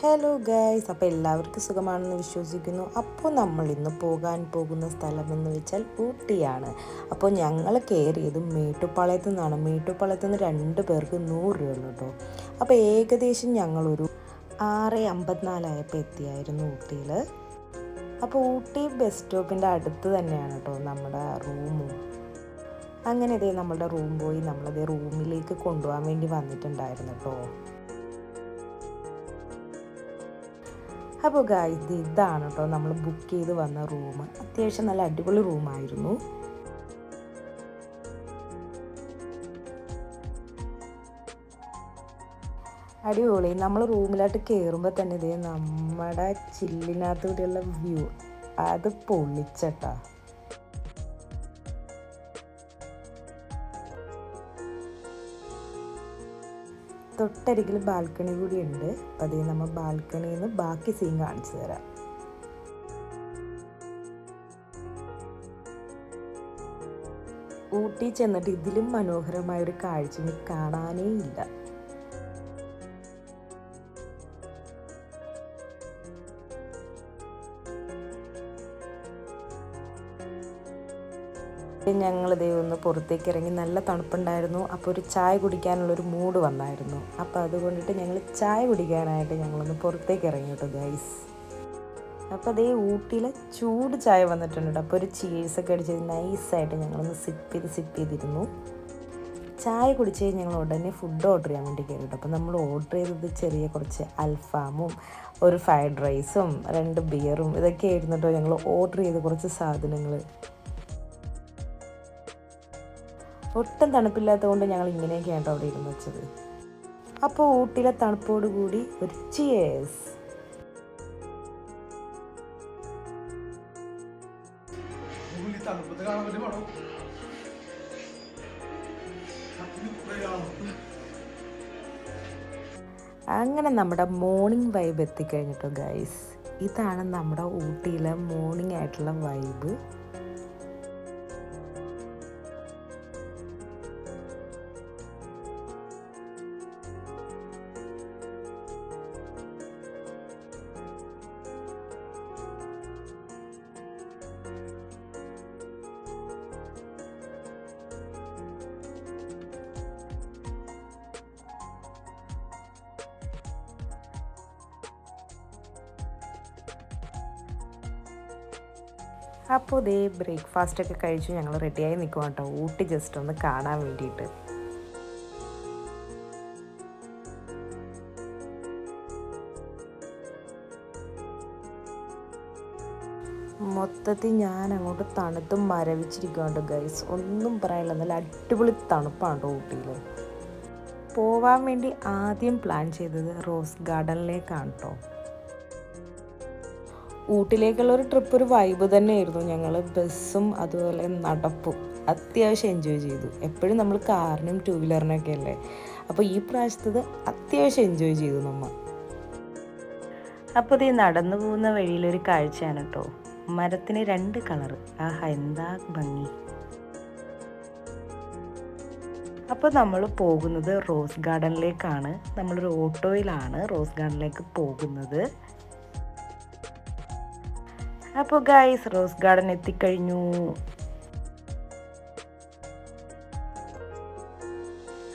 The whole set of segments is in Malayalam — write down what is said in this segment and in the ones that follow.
ഹലോ ഗൈസ്, അപ്പോൾ എല്ലാവർക്കും സുഖമാണെന്ന് വിശ്വസിക്കുന്നു. അപ്പോൾ നമ്മൾ ഇന്ന് പോകാൻ പോകുന്ന സ്ഥലമെന്ന് വെച്ചാൽ ഊട്ടിയാണ്. അപ്പോൾ ഞങ്ങൾ കയറിയത് മേട്ടുപ്പാളയത്തു നിന്നാണ്. മേട്ടുപ്പാളയത്തു നിന്ന് 2 പേർക്ക് 100 രൂപയുള്ളൂ കേട്ടോ. അപ്പോൾ ഏകദേശം ഞങ്ങളൊരു 6:54 ആയപ്പോൾ എത്തിയായിരുന്നു ഊട്ടിയിൽ. അപ്പോൾ ഊട്ടി ബസ് സ്റ്റോപ്പിൻ്റെ അടുത്ത് തന്നെയാണ് കേട്ടോ നമ്മുടെ റൂമും. അങ്ങനെ ഇതേ നമ്മളുടെ റൂം പോയി നമ്മളതേ റൂമിലേക്ക് കൊണ്ടുപോകാൻ വേണ്ടി വന്നിട്ടുണ്ടായിരുന്നു കേട്ടോ. അപ്പോൾ ഗായ്സ്, ഇതാണ് കേട്ടോ നമ്മൾ ബുക്ക് ചെയ്ത് വന്ന റൂം. അത്യാവശ്യം നല്ല അടിപൊളി റൂമായിരുന്നു. അടിപൊളി. നമ്മൾ റൂമിലോട്ട് കയറുമ്പോൾ തന്നെ ഇതേ നമ്മുടെ ചില്ലിനകത്ത് കൂടിയുള്ള വ്യൂ അത് പൊളിച്ചട്ടാ. തൊട്ടരികിൽ ബാൽക്കണി കൂടി ഉണ്ട്. അപ്പം അതേ നമ്മൾ ബാൽക്കണിയിൽ നിന്ന് ബാക്കി സീൻ കാണിച്ചു തരാം. ഊട്ടി ചെന്നിട്ട് ഇതിലും മനോഹരമായൊരു കാഴ്ച കാണാനേ ഇല്ല. ഞങ്ങളിതേ ഒന്ന് പുറത്തേക്ക് ഇറങ്ങി. നല്ല തണുപ്പുണ്ടായിരുന്നു. അപ്പോൾ ഒരു ചായ കുടിക്കാനുള്ളൊരു മൂഡ് വന്നായിരുന്നു. അപ്പോൾ അതുകൊണ്ടിട്ട് ഞങ്ങൾ ചായ കുടിക്കാനായിട്ട് ഞങ്ങളൊന്ന് പുറത്തേക്ക് ഇറങ്ങി കേട്ടോ ഗൈസ്. അപ്പോൾ അതേ ഊട്ടിയിലെ ചൂട് ചായ വന്നിട്ടുണ്ട്. അപ്പോൾ ഒരു ചീസൊക്കെ അടിച്ച് നൈസായിട്ട് ഞങ്ങളൊന്ന് സിപ്പ് ചെയ്തിരുന്നു. ചായ കുടിച്ച് കഴിഞ്ഞ് ഞങ്ങൾ ഉടനെ ഫുഡ് ഓർഡർ ചെയ്യാൻ വേണ്ടി കയറി കേട്ടോ. അപ്പോൾ നമ്മൾ ഓർഡർ ചെയ്തത് ചെറിയ കുറച്ച് അൽഫാമും ഒരു ഫ്രൈഡ് റൈസും 2 ബിയറും ഇതൊക്കെ ആയിരുന്നു കേട്ടോ ഞങ്ങൾ ഓർഡർ ചെയ്ത കുറച്ച് സാധനങ്ങൾ. ഒട്ടും തണുപ്പില്ലാത്തത് കൊണ്ട് ഞങ്ങൾ ഇങ്ങനെയൊക്കെയാണ് കേട്ടോ അവിടെ ഇരുന്ന് വെച്ചത്. അപ്പോൾ ഊട്ടിയിലെ തണുപ്പോട് കൂടി ഒരു ചിയേഴ്സ്. അങ്ങനെ നമ്മുടെ മോർണിംഗ് വൈബ് എത്തിക്കഴിഞ്ഞിട്ടോ ഗൈസ്. ഇതാണ് നമ്മുടെ ഊട്ടിയിലെ മോർണിംഗ് ആയിട്ടുള്ള വൈബ്. അപ്പോൾ ഇതേ ബ്രേക്ക്ഫാസ്റ്റൊക്കെ കഴിച്ചു ഞങ്ങൾ റെഡിയായി നിൽക്കുക കേട്ടോ ഊട്ടി ജസ്റ്റ് ഒന്ന് കാണാൻ വേണ്ടിയിട്ട്. മൊത്തത്തിൽ ഞാൻ അങ്ങോട്ട് തണുത്തും മരവിച്ചിരിക്കുകയുണ്ട് ഗൈസ്. ഒന്നും പറയാനില്ല, നല്ല അടിപൊളി തണുപ്പാണ് കേട്ടോ ഊട്ടിയിൽ. പോവാൻ വേണ്ടി ആദ്യം പ്ലാൻ ചെയ്തത് റോസ് ഗാർഡനിലേക്കാണ് കേട്ടോ. ഊട്ടിലേക്കുള്ളൊരു ട്രിപ്പ് ഒരു വൈബ് തന്നെയായിരുന്നു. ഞങ്ങൾ ബസ്സും അതുപോലെ നടപ്പും അത്യാവശ്യം എൻജോയ് ചെയ്തു. എപ്പോഴും നമ്മൾ കാറിനും 2 വീലറിനൊക്കെ അല്ലേ. അപ്പോൾ ഈ പ്രാവശ്യത്തത് അത്യാവശ്യം എൻജോയ് ചെയ്തു നമ്മൾ. അപ്പോൾ ഇത് നടന്നു പോകുന്ന വഴിയിലൊരു കാഴ്ചയാണ് കേട്ടോ. മരത്തിന് 2 കളറ്. ആഹാ, എന്താ ഭംഗി. അപ്പോൾ നമ്മൾ പോകുന്നത് റോസ് ഗാർഡനിലേക്കാണ്. നമ്മളൊരു ഓട്ടോയിലാണ് റോസ് ഗാർഡനിലേക്ക് പോകുന്നത്. അപ്പോൾ ഗൈസ്, റോസ് ഗാർഡൻ എത്തിക്കഴിഞ്ഞു.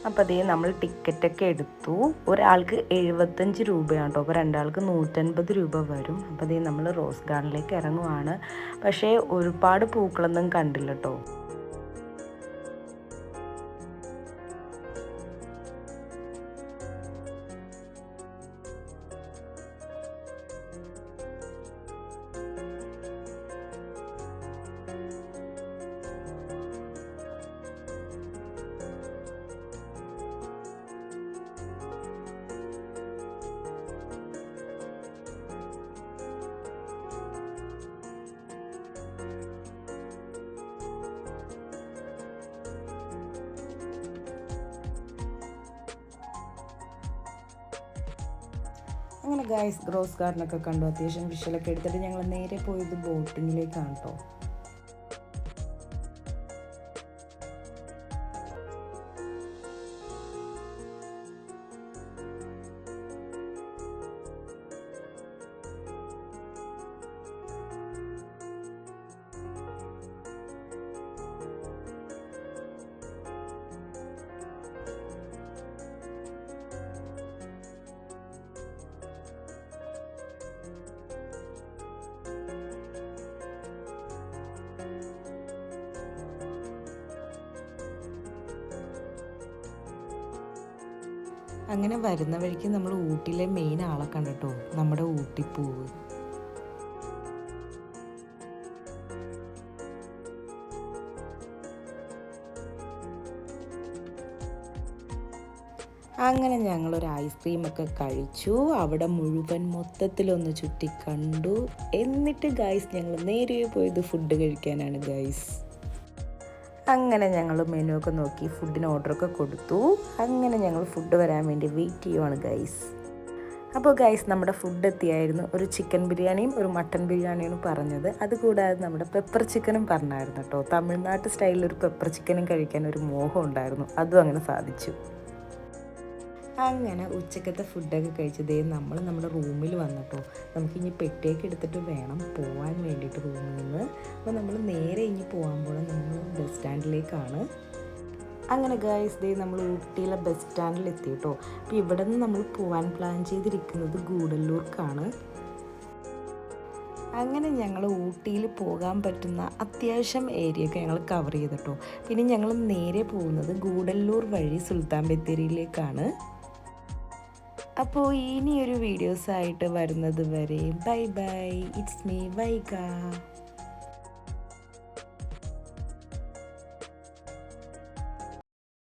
അപ്പോൾ അതേ നമ്മൾ ടിക്കറ്റൊക്കെ എടുത്തു. ഒരാൾക്ക് 75 രൂപയാണ് കേട്ടോ. അപ്പോൾ 2 ആൾക്ക് 150 രൂപ വരും. അപ്പോൾ അതേ നമ്മൾ റോസ് ഗാർഡനിലേക്ക് ഇറങ്ങുവാണ്. പക്ഷേ ഒരുപാട് പൂക്കളൊന്നും കണ്ടില്ല കേട്ടോ. അങ്ങനെ ഗൈസ്, റോസ് ഗാർഡനൊക്കെ കണ്ടു. അത്യാവശ്യം വിഷ്വലൊക്കെ എടുത്തിട്ട് ഞങ്ങൾ നേരെ പോയത് ബോട്ടിങ്ങിലേക്കാണ് കേട്ടോ. അങ്ങനെ വരുന്ന വഴിക്ക് നമ്മൾ ഊട്ടിയിലെ മെയിൻ ആളെ കണ്ടിട്ടോ, നമ്മുടെ ഊട്ടിപ്പൂവ്. അങ്ങനെ ഞങ്ങളൊരു ഐസ്ക്രീമൊക്കെ കഴിച്ചു, അവിടെ മുഴുവൻ മൊത്തത്തിലൊന്ന് ചുറ്റി കണ്ടു. എന്നിട്ട് ഗൈസ് ഞങ്ങൾ നേരെ പോയത് ഫുഡ് കഴിക്കാനാണ് ഗൈസ്. അങ്ങനെ ഞങ്ങൾ മെനു ഒക്കെ നോക്കി ഫുഡിന് ഓർഡറൊക്കെ കൊടുത്തു. അങ്ങനെ ഞങ്ങൾ ഫുഡ് വരാൻ വേണ്ടി വെയിറ്റ് ചെയ്യുവാണ് ഗൈസ്. അപ്പോൾ ഗൈസ് നമ്മുടെ ഫുഡ് എത്തിയായിരുന്നു. ഒരു ചിക്കൻ ബിരിയാണിയും ഒരു മട്ടൻ ബിരിയാണിയാണ് പറഞ്ഞത്. അതുകൂടാതെ നമ്മുടെ പെപ്പർ ചിക്കനും പറഞ്ഞായിരുന്നു കേട്ടോ. തമിഴ്നാട്ട് സ്റ്റൈലിൽ ഒരു പെപ്പർ ചിക്കനും കഴിക്കാൻ ഒരു മോഹം ഉണ്ടായിരുന്നു, അതും അങ്ങനെ സാധിച്ചു. അങ്ങനെ ഉച്ചക്കത്തെ ഫുഡൊക്കെ കഴിച്ചതേ നമ്മൾ നമ്മുടെ റൂമിൽ വന്നിട്ടോ. നമുക്കിനി പെട്ടിയൊക്കെ എടുത്തിട്ട് വേണം പോകാൻ വേണ്ടിയിട്ട് റൂമിൽ നിന്ന്. അപ്പോൾ നമ്മൾ നേരെ ഇനി പോകാൻ പോകണം നമ്മൾ ബസ് സ്റ്റാൻഡിലേക്കാണ്. അങ്ങനെ ഗൈസ് ദേ നമ്മൾ ഊട്ടിയിലെ ബസ് സ്റ്റാൻഡിൽ എത്തി കേട്ടോ. അപ്പോൾ ഇവിടെ നിന്ന് നമ്മൾ പോകാൻ പ്ലാൻ ചെയ്തിരിക്കുന്നത് ഗൂഡല്ലൂർക്കാണ്. അങ്ങനെ ഞങ്ങൾ ഊട്ടിയിൽ പോകാൻ പറ്റുന്ന അത്യാവശ്യം ഏരിയയൊക്കെ ഞങ്ങൾ കവർ ചെയ്തിട്ടോ. പിന്നെ ഞങ്ങൾ നേരെ പോകുന്നത് ഗൂഡല്ലൂർ വഴി സുൽത്താൻ ബത്തേരിയിലേക്കാണ്. അപ്പോൾ ഇനിയൊരു വീഡിയോസായിട്ട് വരുന്നത് വരെ bye bye. It's me Vaiga.